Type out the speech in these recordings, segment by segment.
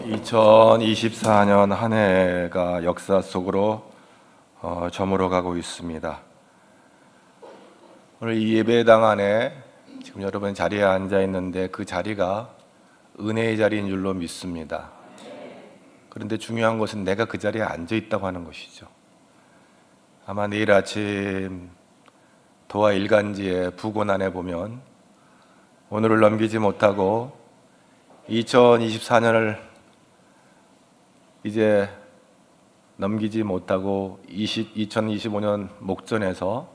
2024년 한 해가 역사 속으로 저물어 가고 있습니다. 오늘 이 예배당 안에 지금 여러분 자리에 앉아 있는데 그 자리가 은혜의 자리인 줄로 믿습니다. 그런데 중요한 것은 내가 그 자리에 앉아 있다고 하는 것이죠. 아마 내일 아침 도화 일간지의 부고난에 보면 오늘을 넘기지 못하고 2024년을 이제 넘기지 못하고 2025년 목전에서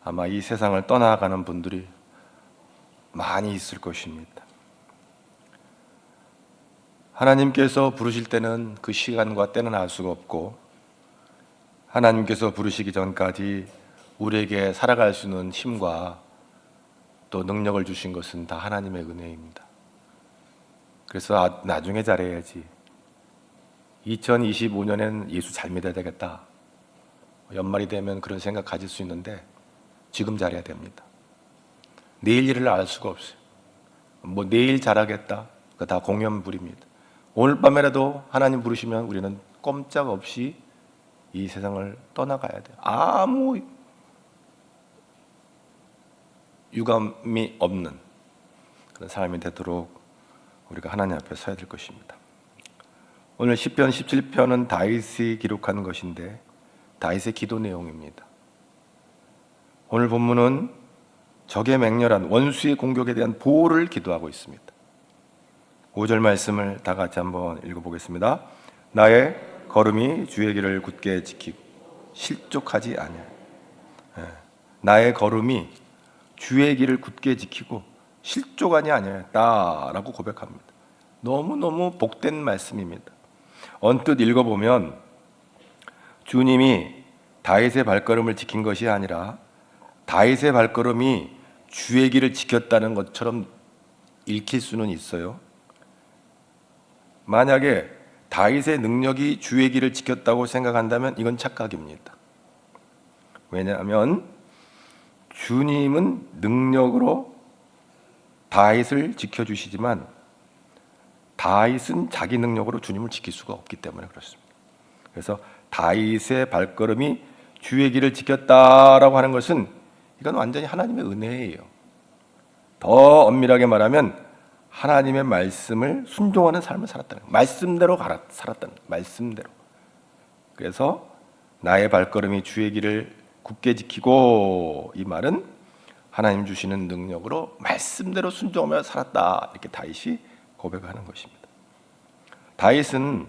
아마 이 세상을 떠나가는 분들이 많이 있을 것입니다. 하나님께서 부르실 때는 그 시간과 때는 알 수가 없고, 하나님께서 부르시기 전까지 우리에게 살아갈 수 있는 힘과 또 능력을 주신 것은 다 하나님의 은혜입니다. 그래서 나중에 잘해야지, 2025년엔 예수 잘 믿어야 되겠다, 연말이 되면 그런 생각 가질 수 있는데 지금 잘해야 됩니다. 내일 일을 알 수가 없어요. 뭐 내일 잘하겠다, 그거 다 공연불입니다. 오늘 밤에라도 하나님 부르시면 우리는 꼼짝없이 이 세상을 떠나가야 돼요. 아무 유감이 없는 그런 삶이 되도록 우리가 하나님 앞에 서야 될 것입니다. 오늘 시편 17편은 다윗이 기록한 것인데 다윗의 기도 내용입니다. 오늘 본문은 적의 맹렬한 원수의 공격에 대한 보호를 기도하고 있습니다. 5절 말씀을 다 같이 한번 읽어보겠습니다. 나의 걸음이 주의 길을 굳게 지키고 실족하지 아니하여. 나의 걸음이 주의 길을 굳게 지키고 실족하지 아니하였다라고 고백합니다. 너무너무 복된 말씀입니다. 언뜻 읽어보면 주님이 다윗의 발걸음을 지킨 것이 아니라 다윗의 발걸음이 주의 길을 지켰다는 것처럼 읽힐 수는 있어요. 만약에 다윗의 능력이 주의 길을 지켰다고 생각한다면 이건 착각입니다. 왜냐하면 주님은 능력으로 다윗을 지켜주시지만 다윗은 자기 능력으로 주님을 지킬 수가 없기 때문에 그렇습니다. 그래서 다윗의 발걸음이 주의 길을 지켰다라고 하는 것은 이건 완전히 하나님의 은혜예요. 더 엄밀하게 말하면 하나님의 말씀을 순종하는 삶을 살았다는 거예요. 말씀대로 살았다는 거예요. 말씀대로. 그래서 나의 발걸음이 주의 길을 굳게 지키고, 이 말은 하나님 주시는 능력으로 말씀대로 순종하며 살았다, 이렇게 다윗이 고백하는 것입니다. 다윗은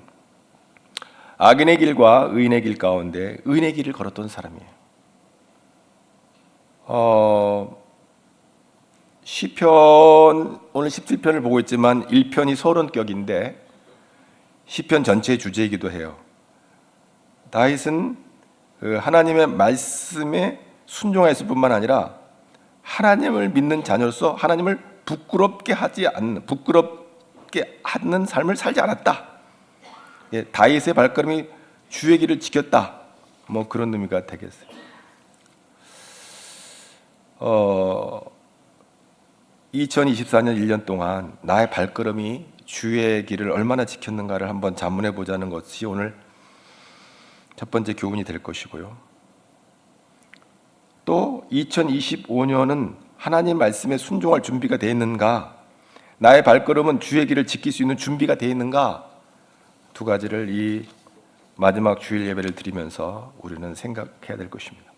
악인의 길과 의인의 길 가운데 의인의 길을 걸었던 사람이에요. 시편 오늘 17편을 보고 있지만 1편이 서론격인데 시편 전체의 주제이기도 해요. 다윗은 하나님의 말씀에 순종했을 뿐만 아니라 하나님을 믿는 자녀로서 하나님을 부끄럽게 하는 삶을 살지 않았다. 다윗의 발걸음이 주의 길을 지켰다, 뭐 그런 의미가 되겠어요. 2024년 1년 동안 나의 발걸음이 주의 길을 얼마나 지켰는가를 한번 자문해 보자는 것이 오늘 첫 번째 교훈이 될 것이고요. 또 2025년은 하나님 말씀에 순종할 준비가 되어 있는가, 나의 발걸음은 주의 길을 지킬 수 있는 준비가 되어 있는가, 두 가지를 이 마지막 주일 예배를 드리면서 우리는 생각해야 될 것입니다.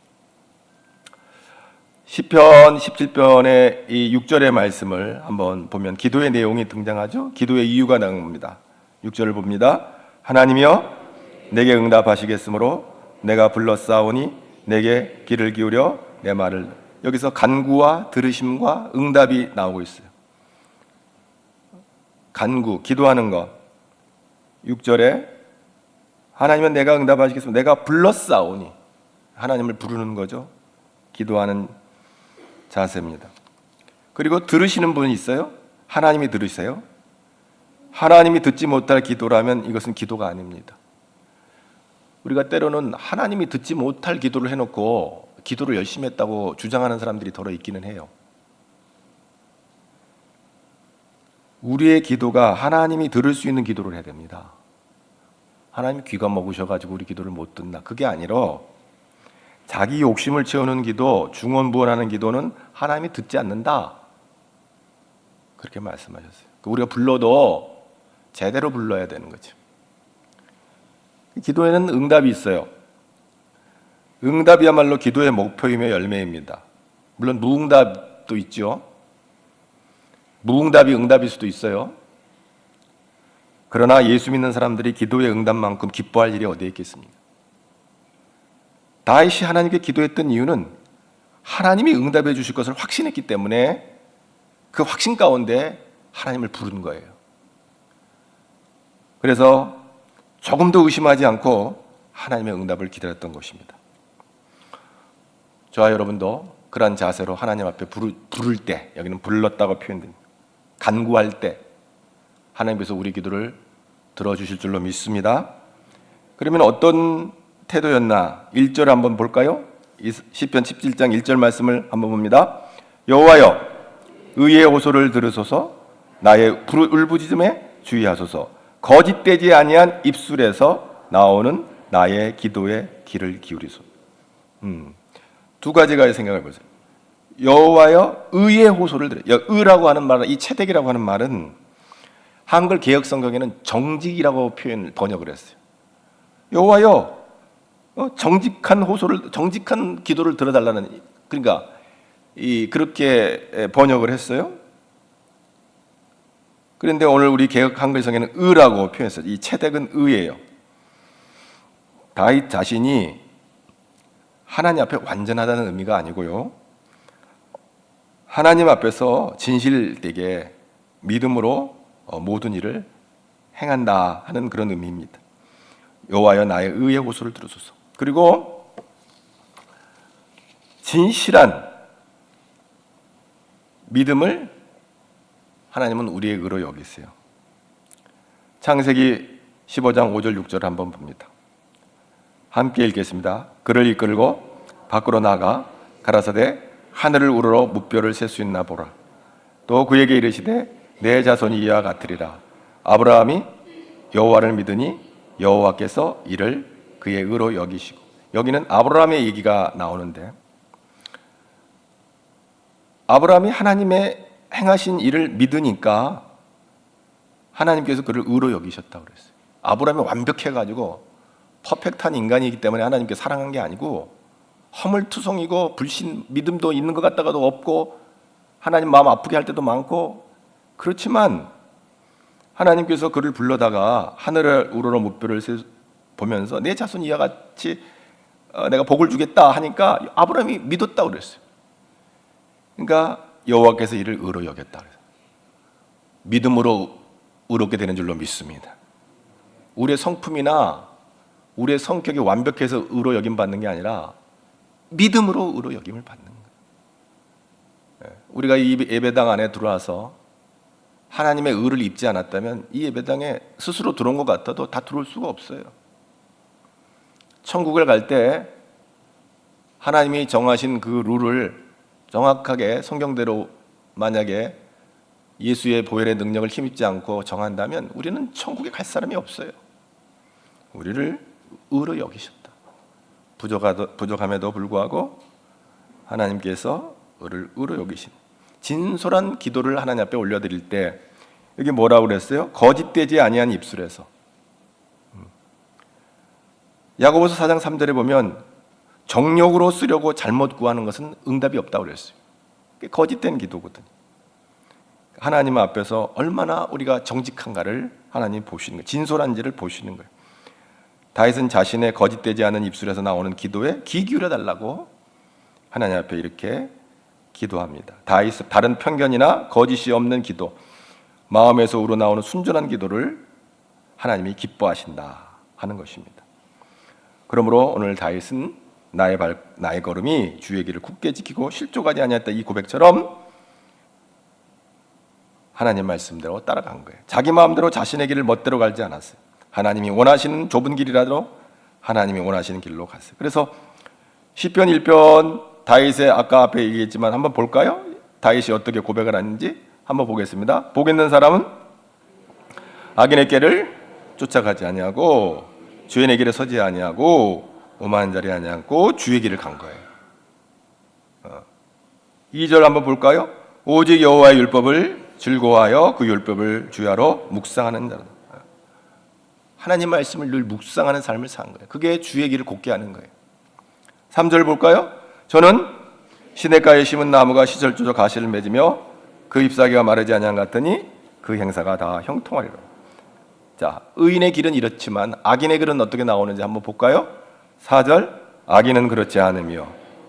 시편 17편의 이 6절의 말씀을 한번 보면 기도의 내용이 등장하죠. 기도의 이유가 나옵니다. 6절을 봅니다. 하나님이여 내게 응답하시겠으므로 내가 불렀사오니 내게 귀를 기울여 내 말을. 여기서 간구와 들으심과 응답이 나오고 있어요. 간구, 기도하는 것. 6절에 하나님은 내가 응답하시겠으므로 내가 불렀사오니, 하나님을 부르는 거죠. 기도하는 자세입니다. 그리고 들으시는 분이 있어요. 하나님이 들으세요. 하나님이 듣지 못할 기도라면 이것은 기도가 아닙니다. 우리가 때로는 하나님이 듣지 못할 기도를 해놓고 기도를 열심히 했다고 주장하는 사람들이 더러 있기는 해요. 우리의 기도가 하나님이 들을 수 있는 기도를 해야 됩니다. 하나님이 귀가 먹으셔가지고 우리 기도를 못 듣나? 그게 아니라 자기 욕심을 채우는 기도, 중언부언하는 기도는 하나님이 듣지 않는다. 그렇게 말씀하셨어요. 우리가 불러도 제대로 불러야 되는 거죠. 기도에는 응답이 있어요. 응답이야말로 기도의 목표이며 열매입니다. 물론 무응답도 있죠. 무응답이 응답일 수도 있어요. 그러나 예수 믿는 사람들이 기도의 응답만큼 기뻐할 일이 어디에 있겠습니까? 다윗이 하나님께 기도했던 이유는 하나님이 응답해 주실 것을 확신했기 때문에 그 확신 가운데 하나님을 부른 거예요. 그래서 조금도 의심하지 않고 하나님의 응답을 기다렸던 것입니다. 저와 여러분도 그러한 자세로 하나님 앞에 부를 때, 여기는 불렀다고 표현됩니다. 간구할 때 하나님께서 우리 기도를 들어주실 줄로 믿습니다. 그러면 어떤 태도였나? 1절 한번 볼까요? 시편 17장 1절 말씀을 한번 봅니다. 여호와여 의의 호소를 들으소서, 나의 울부짖음에 주의하소서. 거짓되지 아니한 입술에서 나오는 나의 기도에 귀를 기울이소서. 두 가지가 생각해 보세요. 여호와여 의의 호소를 들으. 의라고 하는 말은, 이 채택이라고 하는 말은 한글 개역 성경에는 정직이라고 번역을 했어요. 여호와여 정직한 호소를, 정직한 기도를 들어달라는, 그러니까 그렇게 번역을 했어요. 그런데 오늘 우리 개역 한글성에는 의라고 표현했어요. 이 채택은 의예요. 다윗 자신이 하나님 앞에 완전하다는 의미가 아니고요, 하나님 앞에서 진실되게 믿음으로 모든 일을 행한다 하는 그런 의미입니다. 여호와여 나의 의의 호소를 들으소서. 그리고 진실한 믿음을 하나님은 우리의 의로 여기세요. 창세기 15장 5절 6절 한번 봅니다. 함께 읽겠습니다. 그를 이끌고 밖으로 나가 가라사대 하늘을 우러러 무뼈를 셀 수 있나 보라. 또 그에게 이르시되 내 자손이 이와 같으리라. 아브라함이 여호와를 믿으니 여호와께서 이를 그의 의로 여기시고. 여기는 아브라함의 얘기가 나오는데, 아브라함이 하나님의 행하신 일을 믿으니까 하나님께서 그를 의로 여기셨다고 그랬어요. 아브라함이 완벽해가지고 퍼펙트한 인간이기 때문에 하나님께 사랑한 게 아니고, 허물투성이고 불신 믿음도 있는 것 같다가도 없고, 하나님 마음 아프게 할 때도 많고, 그렇지만 하나님께서 그를 불러다가 하늘을 우러러 무뼈를 보면서 내 자손 이와 같이 내가 복을 주겠다 하니까 아브라함이 믿었다고 그랬어요. 그러니까 여호와께서 이를 의로 여겼다 그랬어요. 믿음으로 의롭게 되는 줄로 믿습니다. 우리의 성품이나 우리의 성격이 완벽해서 의로 여김 받는 게 아니라 믿음으로 의로 여김을 받는 거예요. 우리가 이 예배당 안에 들어와서 하나님의 의를 입지 않았다면 이 예배당에 스스로 들어온 것 같아도 다 들어올 수가 없어요. 천국을 갈 때 하나님이 정하신 그 룰을 정확하게 성경대로 만약에 예수의 보혈의 능력을 힘입지 않고 정한다면 우리는 천국에 갈 사람이 없어요. 우리를 의로 여기셨다. 부족함에도 불구하고 하나님께서 우리를 의로 여기신 진솔한 기도를 하나님 앞에 올려드릴 때, 여기 뭐라고 그랬어요? 거짓되지 아니한 입술에서. 야고보서 4장 3절에 보면 정욕으로 쓰려고 잘못 구하는 것은 응답이 없다고 그랬어요. 그게 거짓된 기도거든요. 하나님 앞에서 얼마나 우리가 정직한가를 하나님 보시는 거예요. 진솔한지를 보시는 거예요. 다윗은 자신의 거짓되지 않은 입술에서 나오는 기도에 귀 기울여 달라고 하나님 앞에 이렇게 기도합니다. 다윗은 다른 편견이나 거짓이 없는 기도, 마음에서 우러나오는 순전한 기도를 하나님이 기뻐하신다 하는 것입니다. 그러므로 오늘 다윗은 나의 걸음이 주의 길을 굳게 지키고 실족하지 아니하였다, 이 고백처럼 하나님 말씀대로 따라간 거예요. 자기 마음대로 자신의 길을 멋대로 갈지 않았어요. 하나님이 원하시는 좁은 길이라도 하나님이 원하시는 길로 갔어요. 그래서 시편 1편 다윗의 아까 앞에 얘기했지만 한번 볼까요? 다윗이 어떻게 고백을 하는지 한번 보겠습니다. 복 있는 사람은 악인의 길을 쫓아가지 아니하고 죄인의 길에 서지 아니하고 오만한 자리에 아니하고 주의 길을 간 거예요. 2절 한번 볼까요? 오직 여호와의 율법을 즐거워하여 그 율법을 주야로 묵상하는 자다. 하나님 말씀을 늘 묵상하는 삶을 사는 거예요. 그게 주의 길을 곱게 하는 거예요. 3절 볼까요? 저는 시냇가에 심은 나무가 시절조적 가시를 맺으며 그 잎사귀가 마르지 아니한 같으니 그 행사가 다 형통하리라. 자, 의인의 길은 이렇지만 악인의 길은 어떻게 나오는지 한번 볼까요? 4절 악인은 그렇지 않으며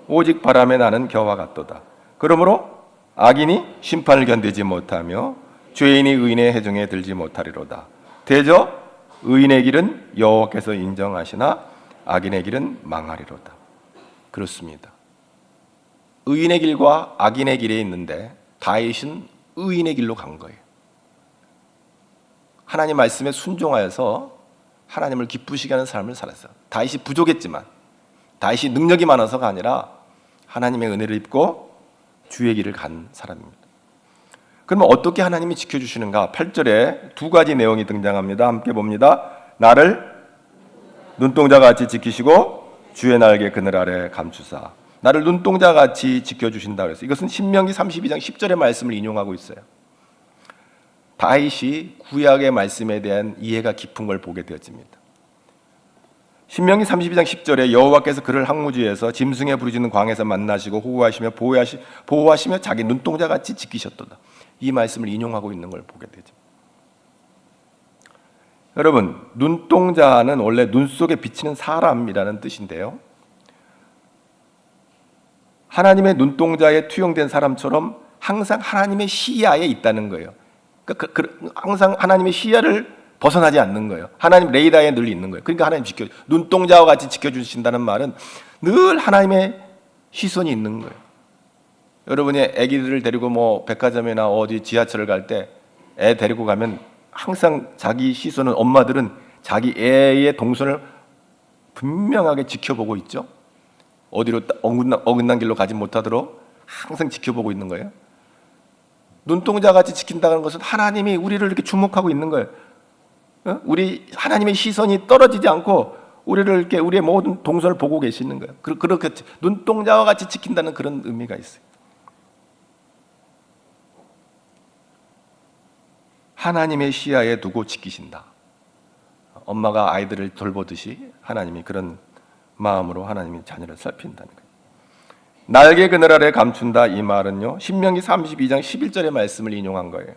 오직 바람에 나는 겨와 같도다. 그러므로 악인이 심판을 견디지 못하며 죄인이 의인의 해중에 들지 못하리로다. 대저 의인의 길은 여호와께서 인정하시나 악인의 길은 망하리로다. 그렇습니다. 의인의 길과 악인의 길에 있는데 다윗은 의인의 길로 간 거예요. 하나님 말씀에 순종하여서 하나님을 기쁘시게 하는 삶을 살았어요. 다윗이 부족했지만 다윗이 능력이 많아서가 아니라 하나님의 은혜를 입고 주의 길을 간 사람입니다. 그러면 어떻게 하나님이 지켜주시는가? 8절에 두 가지 내용이 등장합니다. 함께 봅니다. 나를 눈동자같이 지키시고 주의 날개 그늘 아래 감추사. 나를 눈동자같이 지켜주신다 그랬어요. 이것은 신명기 32장 10절의 말씀을 인용하고 있어요. 다윗이 구약의 말씀에 대한 이해가 깊은 걸 보게 되었습니다. 신명기 32장 10절에 여호와께서 그를 항무지에서 짐승에 부르짖는 광에서 만나시고 호구하시며 보호하시며 자기 눈동자같이 지키셨도다. 이 말씀을 인용하고 있는 걸 보게 되죠. 여러분, 눈동자는 원래 눈 속에 비치는 사람이라는 뜻인데요. 하나님의 눈동자에 투영된 사람처럼 항상 하나님의 시야에 있다는 거예요. 그러니까 항상 하나님의 시야를 벗어나지 않는 거예요. 하나님 레이더에 늘 있는 거예요. 그러니까 하나님 눈동자와 같이 지켜주신다는 말은 늘 하나님의 시선이 있는 거예요. 여러분이 아기들을 데리고 백화점이나 어디 지하철을 갈 때 애 데리고 가면 항상 자기 시선은 엄마들은 자기 애의 동선을 분명하게 지켜보고 있죠. 어디로 어긋난 길로 가지 못하도록 항상 지켜보고 있는 거예요. 눈동자 같이 지킨다는 것은 하나님이 우리를 이렇게 주목하고 있는 거예요. 우리 하나님의 시선이 떨어지지 않고 우리를 이렇게 우리의 모든 동선을 보고 계시는 거예요. 그렇게 눈동자와 같이 지킨다는 그런 의미가 있어요. 하나님의 시야에 두고 지키신다. 엄마가 아이들을 돌보듯이 하나님이 그런 마음으로 하나님이 자녀를 살핀다는 거예요. 날개 그늘 아래 감춘다 이 말은요, 신명기 32장 11절의 말씀을 인용한 거예요.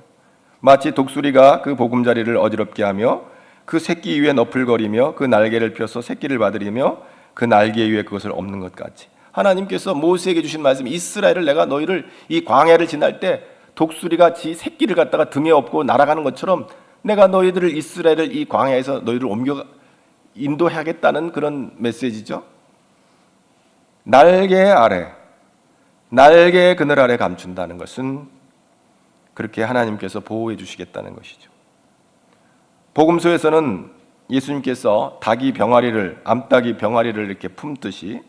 마치 독수리가 그 보금자리를 어지럽게 하며 그 새끼 위에 너풀거리며 그 날개를 펴서 새끼를 받으리며 그 날개 위에 그것을 엎는 것 같이, 하나님께서 모세에게 주신 말씀, 이스라엘을 내가 너희를 이 광야를 지날 때 독수리가 지 새끼를 갖다가 등에 업고 날아가는 것처럼 내가 너희들을 이스라엘을 이 광야에서 너희를 옮겨 인도해야겠다는 그런 메시지죠. 날개 그늘 아래 감춘다는 것은 그렇게 하나님께서 보호해 주시겠다는 것이죠. 복음서에서는 예수님께서 암탉이 병아리를 이렇게 품듯이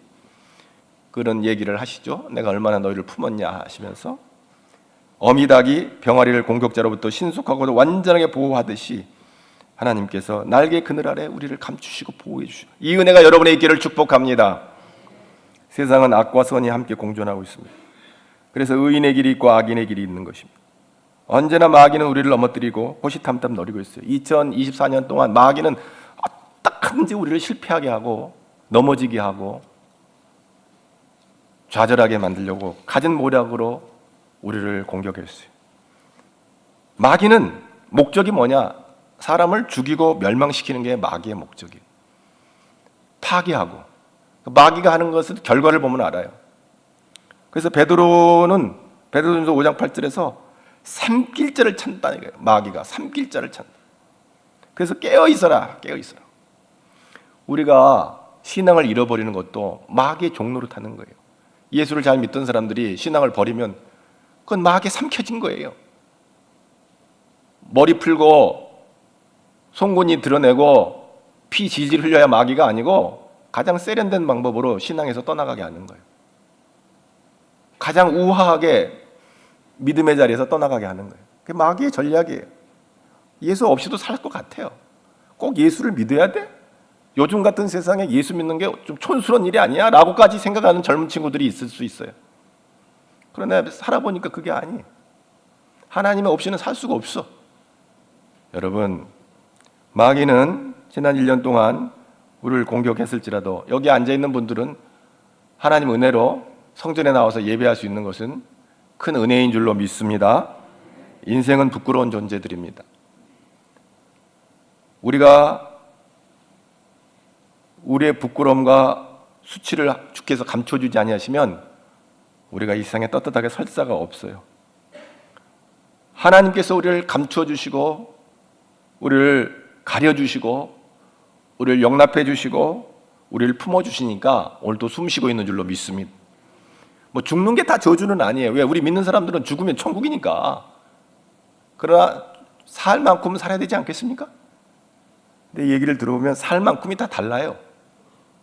그런 얘기를 하시죠. 내가 얼마나 너희를 품었냐 하시면서 어미닭이 병아리를 공격자로부터 신속하고도 완전하게 보호하듯이 하나님께서 날개 그늘 아래 우리를 감추시고 보호해 주시고, 이 은혜가 여러분의 있기를 축복합니다. 세상은 악과 선이 함께 공존하고 있습니다. 그래서 의인의 길이 있고 악인의 길이 있는 것입니다. 언제나 마귀는 우리를 넘어뜨리고 호시탐탐 노리고 있어요. 2024년 동안 마귀는 어떻게든지 우리를 실패하게 하고 넘어지게 하고 좌절하게 만들려고 가진 모략으로 우리를 공격했어요. 마귀는 목적이 뭐냐? 사람을 죽이고 멸망시키는 게 마귀의 목적이에요. 파괴하고. 마귀가 하는 것은 결과를 보면 알아요. 그래서 베드로전서 5장 8절에서 삼킬자를 찾는다는 거예요. 마귀가 삼킬자를 찾는다. 그래서 깨어있어라. 우리가 신앙을 잃어버리는 것도 마귀의 종로로 타는 거예요. 예수를 잘 믿던 사람들이 신앙을 버리면 그건 마귀에 삼켜진 거예요. 머리 풀고 송곳니 드러내고 피 질질 흘려야 마귀가 아니고 가장 세련된 방법으로 신앙에서 떠나가게 하는 거예요. 가장 우아하게 믿음의 자리에서 떠나가게 하는 거예요. 그게 마귀의 전략이에요. 예수 없이도 살 것 같아요. 꼭 예수를 믿어야 돼? 요즘 같은 세상에 예수 믿는 게 좀 촌스러운 일이 아니야? 라고까지 생각하는 젊은 친구들이 있을 수 있어요. 그러나 살아보니까 그게 아니에요. 하나님 없이는 살 수가 없어. 여러분, 마귀는 지난 1년 동안 우리를 공격했을지라도 여기 앉아있는 분들은 하나님 은혜로 성전에 나와서 예배할 수 있는 것은 큰 은혜인 줄로 믿습니다. 인생은 부끄러운 존재들입니다. 우리가 우리의 부끄러움과 수치를 주께서 감춰주지 아니하시면 우리가 이 세상에 떳떳하게 설 자가 없어요. 하나님께서 우리를 감춰주시고 우리를 가려주시고 우리를 용납해 주시고 우리를 품어주시니까 오늘도 숨쉬고 있는 줄로 믿습니다. 뭐 죽는 게 다 저주는 아니에요. 왜? 우리 믿는 사람들은 죽으면 천국이니까. 그러나 살 만큼은 살아야 되지 않겠습니까? 근데 얘기를 들어보면 살 만큼이 다 달라요.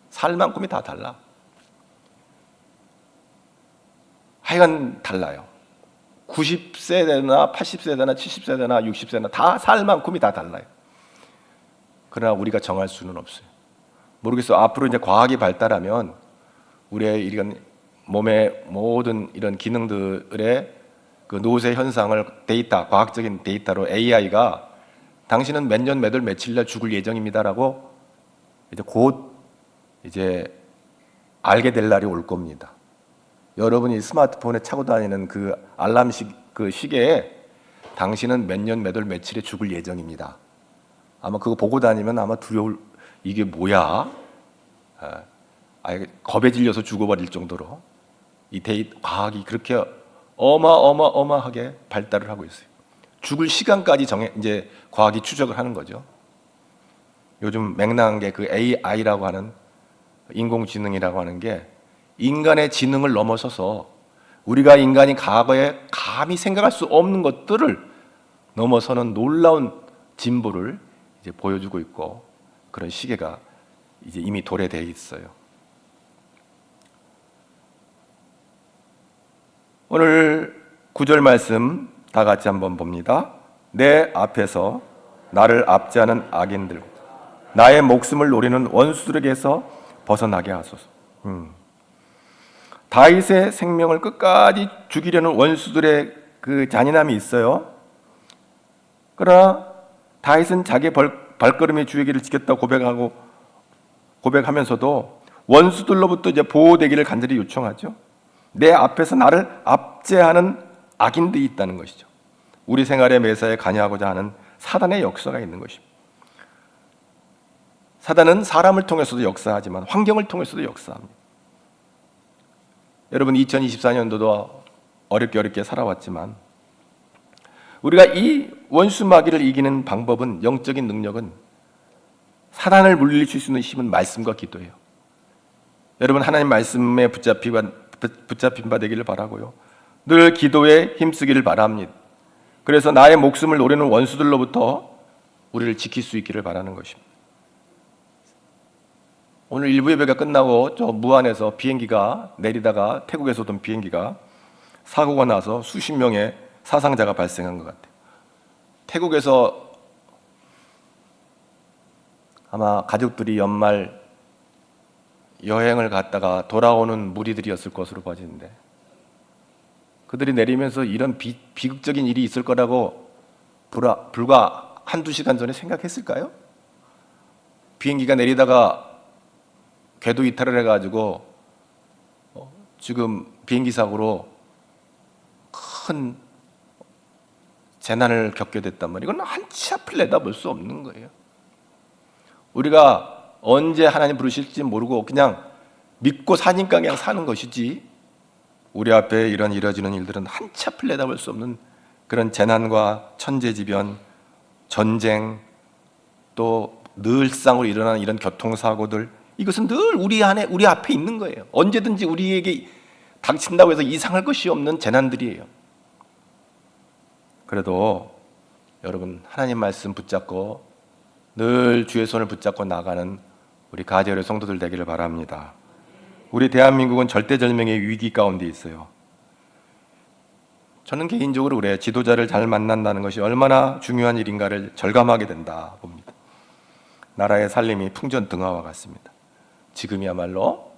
살 만큼이 다 달라. 하여간 달라요. 90세대나 80세대나 70세대나 60세나 다 살 만큼이 다 달라요. 그러나 우리가 정할 수는 없어요. 모르겠어요. 앞으로 이제 과학이 발달하면 우리의 이런 몸의 모든 이런 기능들의 그 노쇠 현상을 데이터, 과학적인 데이터로 AI가 당신은 몇 년, 몇 월, 며칠 날 죽을 예정입니다라고 이제 곧 이제 알게 될 날이 올 겁니다. 여러분이 스마트폰에 차고 다니는 그 알람식 그 시계에 당신은 몇 년, 몇 월, 며칠에 죽을 예정입니다. 아마 그거 보고 다니면 아마 두려울, 이게 뭐야? 겁에 질려서 죽어버릴 정도로 이 과학이 그렇게 어마어마하게 발달을 하고 있어요. 죽을 시간까지 이제 과학이 추적을 하는 거죠. 요즘 맹랑한 게 그 AI라고 하는 인공지능이라고 하는 게 인간의 지능을 넘어서서 우리가 인간이 과거에 감히 생각할 수 없는 것들을 넘어서는 놀라운 진보를 이제 보여주고 있고 그런 시계가 이제 이미 도래되어 있어요. 오늘 9절 말씀 다 같이 한번 봅니다. 내 앞에서 나를 압제하는 악인들, 나의 목숨을 노리는 원수들에게서 벗어나게 하소서. 다윗의 생명을 끝까지 죽이려는 원수들의 그 잔인함이 있어요. 그러나 다윗은 자기의 발걸음이 주의 길을 지켰다고 고백하면서도 원수들로부터 이제 보호되기를 간절히 요청하죠. 내 앞에서 나를 압제하는 악인들이 있다는 것이죠. 우리 생활의 매사에 관여하고자 하는 사단의 역사가 있는 것입니다. 사단은 사람을 통해서도 역사하지만 환경을 통해서도 역사합니다. 여러분 2024년도도 어렵게 살아왔지만 우리가 이 원수 마귀를 이기는 방법은 영적인 능력은 사단을 물리칠 수 있는 힘은 말씀과 기도예요. 여러분 하나님 말씀에 붙잡힌 바 되기를 바라고요. 늘 기도에 힘쓰기를 바랍니다. 그래서 나의 목숨을 노리는 원수들로부터 우리를 지킬 수 있기를 바라는 것입니다. 오늘 일부 예배가 끝나고 저 무안에서 비행기가 내리다가 태국에서 온 비행기가 사고가 나서 수십 명의 사상자가 발생한 것 같아요. 태국에서 아마 가족들이 연말 여행을 갔다가 돌아오는 무리들이었을 것으로 봐지는데 그들이 내리면서 이런 비극적인 일이 있을 거라고 불과 한두 시간 전에 생각했을까요? 비행기가 내리다가 궤도 이탈을 해가지고 지금 비행기 사고로 큰 재난을 겪게 됐단 말이에요. 이건 한치 앞을 내다볼 수 없는 거예요. 우리가 언제 하나님 부르실지 모르고 그냥 믿고 사니까 그냥 사는 것이지 우리 앞에 이뤄지는 일들은 한치 앞을 내다볼 수 없는 그런 재난과 천재지변, 전쟁, 또 늘상으로 일어나는 이런 교통사고들 이것은 늘 우리 앞에 있는 거예요. 언제든지 우리에게 닥친다고 해서 이상할 것이 없는 재난들이에요. 그래도 여러분 하나님 말씀 붙잡고 늘 주의 손을 붙잡고 나가는 우리 가제열의 성도들 되기를 바랍니다. 우리 대한민국은 절대절명의 위기 가운데 있어요. 저는 개인적으로 그래요. 지도자를 잘 만난다는 것이 얼마나 중요한 일인가를 절감하게 된다 봅니다. 나라의 살림이 풍전등화와 같습니다. 지금이야말로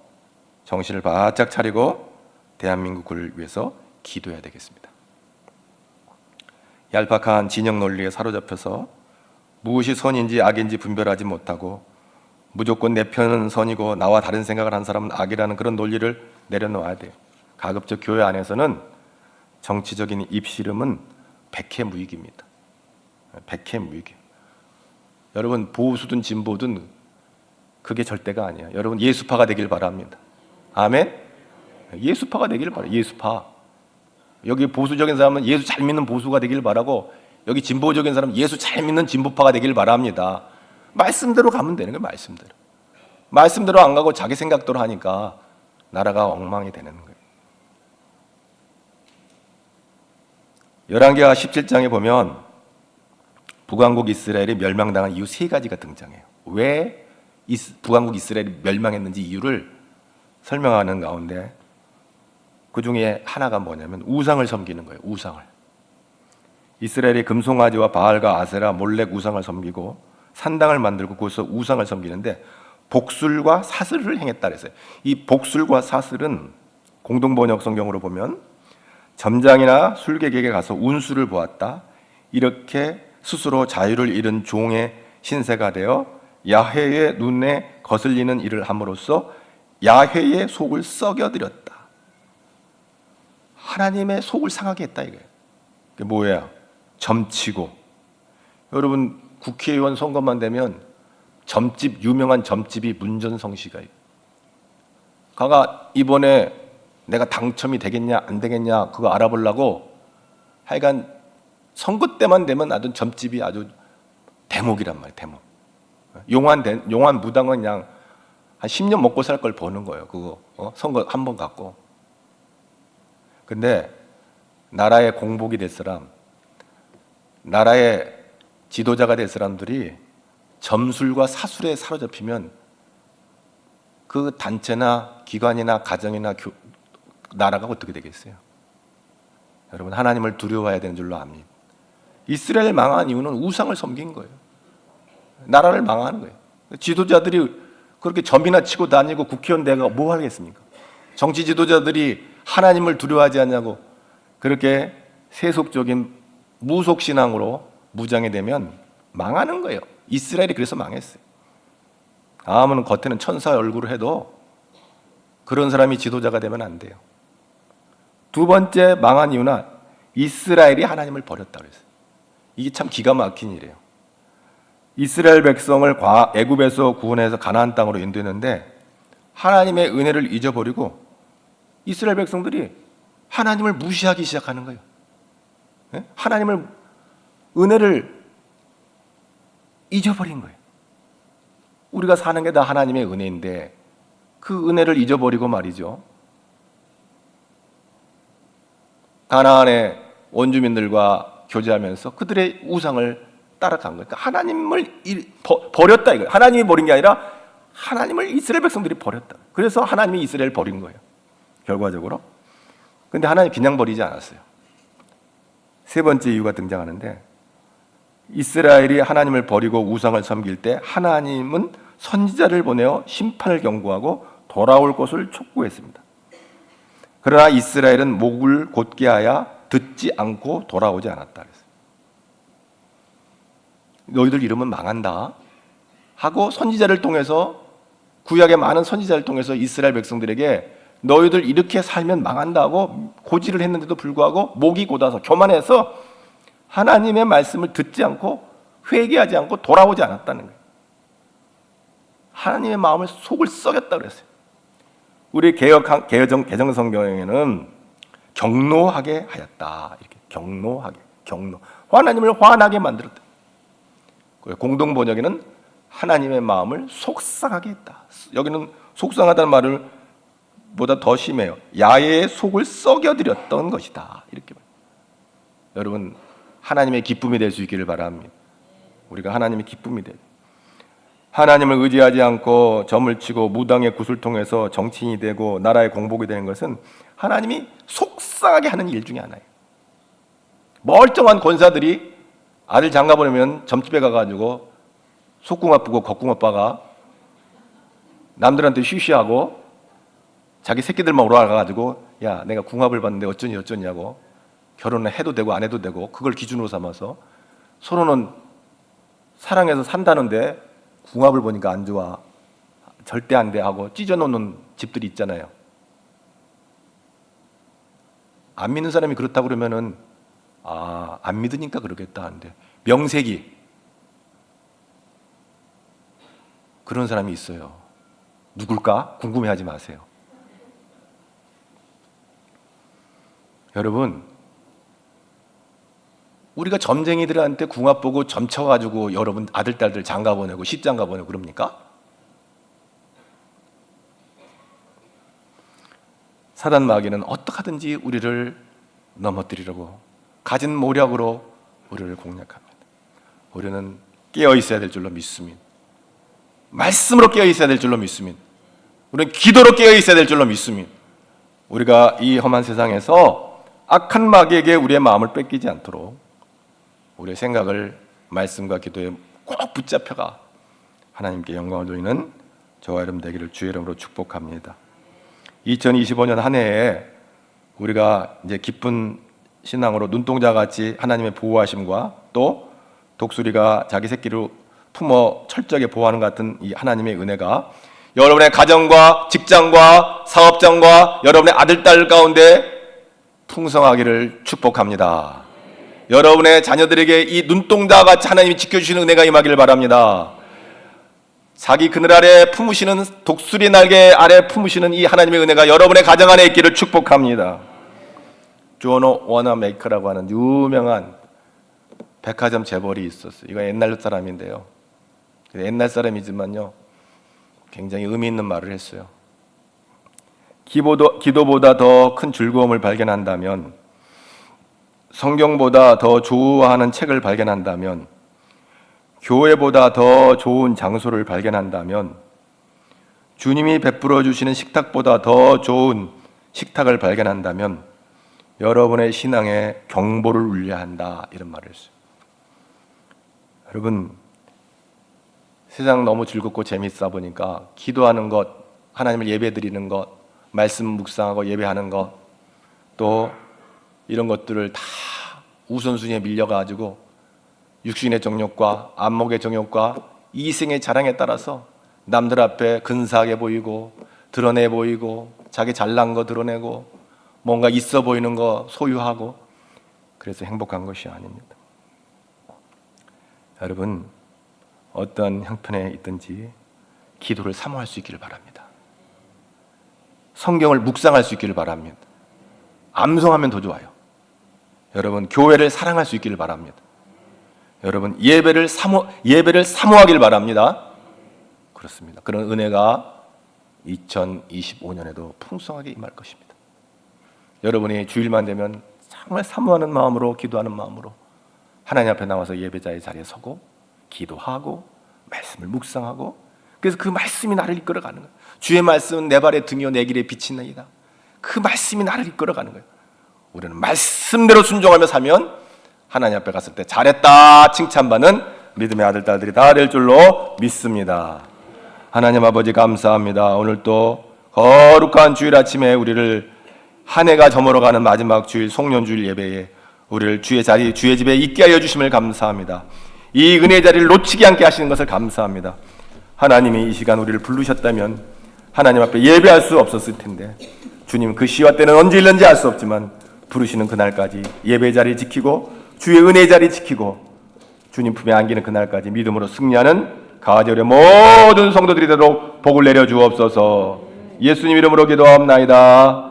정신을 바짝 차리고 대한민국을 위해서 기도해야 되겠습니다. 얄팍한 진영 논리에 사로잡혀서 무엇이 선인지 악인지 분별하지 못하고 무조건 내 편은 선이고 나와 다른 생각을 한 사람은 악이라는 그런 논리를 내려놓아야 돼요. 가급적 교회 안에서는 정치적인 입씨름은 백해무익입니다. 백해무익이에요. 여러분 보수든 진보든 그게 절대가 아니에요. 여러분 예수파가 되길 바랍니다. 아멘. 예수파가 되길 바라요. 예수파. 여기 보수적인 사람은 예수 잘 믿는 보수가 되길 바라고, 여기 진보적인 사람은 예수 잘 믿는 진보파가 되길 바랍니다. 말씀대로 가면 되는 거예요. 말씀대로. 말씀대로 안 가고 자기 생각대로 하니까 나라가 엉망이 되는 거예요. 열왕기하 17장에 보면 북왕국 이스라엘이 멸망당한 이유 세 가지가 등장해요. 왜 북왕국 이스라엘이 멸망했는지 이유를 설명하는 가운데 그 중에 하나가 뭐냐면 우상을 섬기는 거예요. 우상을. 이스라엘이 금송아지와 바알과 아세라, 몰렉 우상을 섬기고 산당을 만들고 거기서 우상을 섬기는데 복술과 사슬을 행했다 그랬어요. 이 복술과 사슬은 공동번역 성경으로 보면 점장이나 술객에게 가서 운수를 보았다, 이렇게 스스로 자유를 잃은 종의 신세가 되어 야훼의 눈에 거슬리는 일을 함으로써 야훼의 속을 썩여드렸다. 하나님의 속을 상하게 했다 이거예요. 그게 뭐예요? 점치고. 여러분 국회의원 선거만 되면 점집, 유명한 점집이 문전성시가 있어요. 가가 이번에 내가 당첨이 되겠냐 안 되겠냐 그거 알아보려고 하여간 선거 때만 되면 아주 점집이 아주 대목이란 말이에요. 대목. 용한 무당은 그냥 한 10년 먹고 살 걸 버는 거예요. 그거 선거 한 번 갖고. 근데 나라의 공복이 될 사람, 나라의 지도자가 될 사람들이 점술과 사술에 사로잡히면 그 단체나 기관이나 가정이나 나라가 어떻게 되겠어요? 여러분 하나님을 두려워해야 되는 줄로 압니다. 이스라엘 망한 이유는 우상을 섬긴 거예요. 나라를 망하는 거예요. 지도자들이 그렇게 점이나 치고 다니고 국회의원 대가 뭐 하겠습니까? 정치 지도자들이 하나님을 두려워하지 않냐고 그렇게 세속적인 무속신앙으로 무장이 되면 망하는 거예요. 이스라엘이 그래서 망했어요. 아무는 겉에는 천사 얼굴을 해도 그런 사람이 지도자가 되면 안 돼요. 두 번째 망한 이유는 이스라엘이 하나님을 버렸다 그랬어요. 이게 참 기가 막힌 일이에요. 이스라엘 백성을 애굽에서 구원해서 가나안 땅으로 인도했는데 하나님의 은혜를 잊어버리고 이스라엘 백성들이 하나님을 무시하기 시작하는 거예요. 하나님을 은혜를 잊어버린 거예요. 우리가 사는 게 다 하나님의 은혜인데 그 은혜를 잊어버리고 말이죠. 가나안의 원주민들과 교제하면서 그들의 우상을 따라간 거예요. 그러니까 하나님을 버렸다 이거예요. 하나님이 버린 게 아니라 하나님을 이스라엘 백성들이 버렸다. 그래서 하나님이 이스라엘을 버린 거예요. 결과적으로. 근데 하나님 그냥 버리지 않았어요. 세 번째 이유가 등장하는데 이스라엘이 하나님을 버리고 우상을 섬길 때 하나님은 선지자를 보내어 심판을 경고하고 돌아올 것을 촉구했습니다. 그러나 이스라엘은 목을 곧게 하여 듣지 않고 돌아오지 않았다 그랬어요. 너희들 이러면 망한다 하고 선지자를 통해서, 구약의 많은 선지자를 통해서 이스라엘 백성들에게 너희들 이렇게 살면 망한다고 고지를 했는데도 불구하고 목이 곧아서 교만해서 하나님의 말씀을 듣지 않고 회개하지 않고 돌아오지 않았다는 거예요. 하나님의 마음을 속을 썩였다 그랬어요. 우리 개정 성경에는 경노하게 하였다, 이렇게 경노하게, 하나님을 화나게 만들었다. 공동 번역에는 하나님의 마음을 속상하게 했다. 여기는 속상하다는 말을 보다 더 심해요. 야훼의 속을 썩여드렸던 것이다, 이렇게 말해요. 여러분 하나님의 기쁨이 될 수 있기를 바랍니다. 우리가 하나님의 기쁨이 돼요. 하나님을 의지하지 않고 점을 치고 무당의 굿을 통해서 정치인이 되고 나라의 공복이 되는 것은 하나님이 속상하게 하는 일 중에 하나예요. 멀쩡한 권사들이 아들 장가 보내면 점집에 가가지고 속궁합 부고 겉궁합 봐가 남들한테 쉬쉬하고 자기 새끼들만 오라가가지고 야 내가 궁합을 봤는데 어쩌니 어쩌냐고 결혼을 해도 되고 안 해도 되고 그걸 기준으로 삼아서 서로는 사랑해서 산다는데 궁합을 보니까 안 좋아 절대 안 돼 하고 찢어놓는 집들이 있잖아요. 안 믿는 사람이 그렇다고 그러면은 안 믿으니까 그러겠다 하는데 명색이 그런 사람이 있어요. 누굴까? 궁금해하지 마세요. 여러분, 우리가 점쟁이들한테 궁합 보고 점쳐가지고 여러분 아들, 딸들 장가 보내고 십장가 보내고 그럽니까? 사단 마귀는 어떻게 하든지 우리를 넘어뜨리려고 가진 모략으로 우리를 공략합니다. 우리는 깨어 있어야 될 줄로 믿습니다. 말씀으로 깨어 있어야 될 줄로 믿습니다. 우리는 기도로 깨어 있어야 될 줄로 믿습니다. 우리가 이 험한 세상에서 악한 마귀에게 우리의 마음을 뺏기지 않도록 우리의 생각을 말씀과 기도에 꼭 붙잡혀가 하나님께 영광을 돌리는 저와 여러분 되기를 주의 이름으로 축복합니다. 2025년 한 해에 우리가 이제 기쁜 신앙으로 눈동자같이 하나님의 보호하심과 또 독수리가 자기 새끼를 품어 철저하게 보호하는 것 같은 이 하나님의 은혜가 여러분의 가정과 직장과 사업장과 여러분의 아들, 딸 가운데 풍성하기를 축복합니다. 여러분의 자녀들에게 이 눈동자같이 하나님이 지켜주시는 은혜가 임하기를 바랍니다. 자기 그늘 아래 품으시는 독수리 날개 아래 품으시는 이 하나님의 은혜가 여러분의 가정 안에 있기를 축복합니다. 존 워너메이커라고 하는 유명한 백화점 재벌이 있었어요. 이거 옛날 사람인데요. 옛날 사람이지만요 굉장히 의미 있는 말을 했어요. 기도보다 더 큰 즐거움을 발견한다면, 성경보다 더 좋아하는 책을 발견한다면, 교회보다 더 좋은 장소를 발견한다면, 주님이 베풀어 주시는 식탁보다 더 좋은 식탁을 발견한다면 여러분의 신앙에 경보를 울려야 한다, 이런 말을 했어요. 여러분, 세상 너무 즐겁고 재밌어 보니까 기도하는 것, 하나님을 예배드리는 것, 말씀 묵상하고 예배하는 것, 또 이런 것들을 다 우선순위에 밀려가지고 육신의 정욕과 안목의 정욕과 이생의 자랑에 따라서 남들 앞에 근사하게 보이고 드러내 보이고 자기 잘난 거 드러내고 뭔가 있어 보이는 거 소유하고 그래서 행복한 것이 아닙니다. 여러분, 어떤 형편에 있든지 기도를 사모할 수 있기를 바랍니다. 성경을 묵상할 수 있기를 바랍니다. 암송하면 더 좋아요. 여러분, 교회를 사랑할 수 있기를 바랍니다. 여러분, 예배를 사모하기를 바랍니다. 그렇습니다. 그런 은혜가 2025년에도 풍성하게 임할 것입니다. 여러분이 주일만 되면 정말 사모하는 마음으로, 기도하는 마음으로 하나님 앞에 나와서 예배자의 자리에 서고 기도하고 말씀을 묵상하고, 그래서 그 말씀이 나를 이끌어가는 거예요. 주의 말씀은 내 발의 등이요 내 길에 비치나이다. 그 말씀이 나를 이끌어가는 거예요. 우리는 말씀대로 순종하며 살면 하나님 앞에 갔을 때 잘했다 칭찬받는 믿음의 아들, 딸들이 다 될 줄로 믿습니다. 하나님 아버지 감사합니다. 오늘 또 거룩한 주일 아침에 우리를 한 해가 저물어가는 마지막 주일 송년주일 예배에 우리를 주의 자리, 주의 집에 있게 하여 주심을 감사합니다. 이 은혜의 자리를 놓치지 않게 하시는 것을 감사합니다. 하나님이 이 시간 우리를 부르셨다면 하나님 앞에 예배할 수 없었을 텐데 주님 그 시와 때는 언제 일는지 알 수 없지만 부르시는 그날까지 예배 자리 지키고 주의 은혜 자리 지키고 주님 품에 안기는 그날까지 믿음으로 승리하는 가절의 모든 성도들이 되도록 복을 내려 주옵소서. 예수님 이름으로 기도하옵나이다.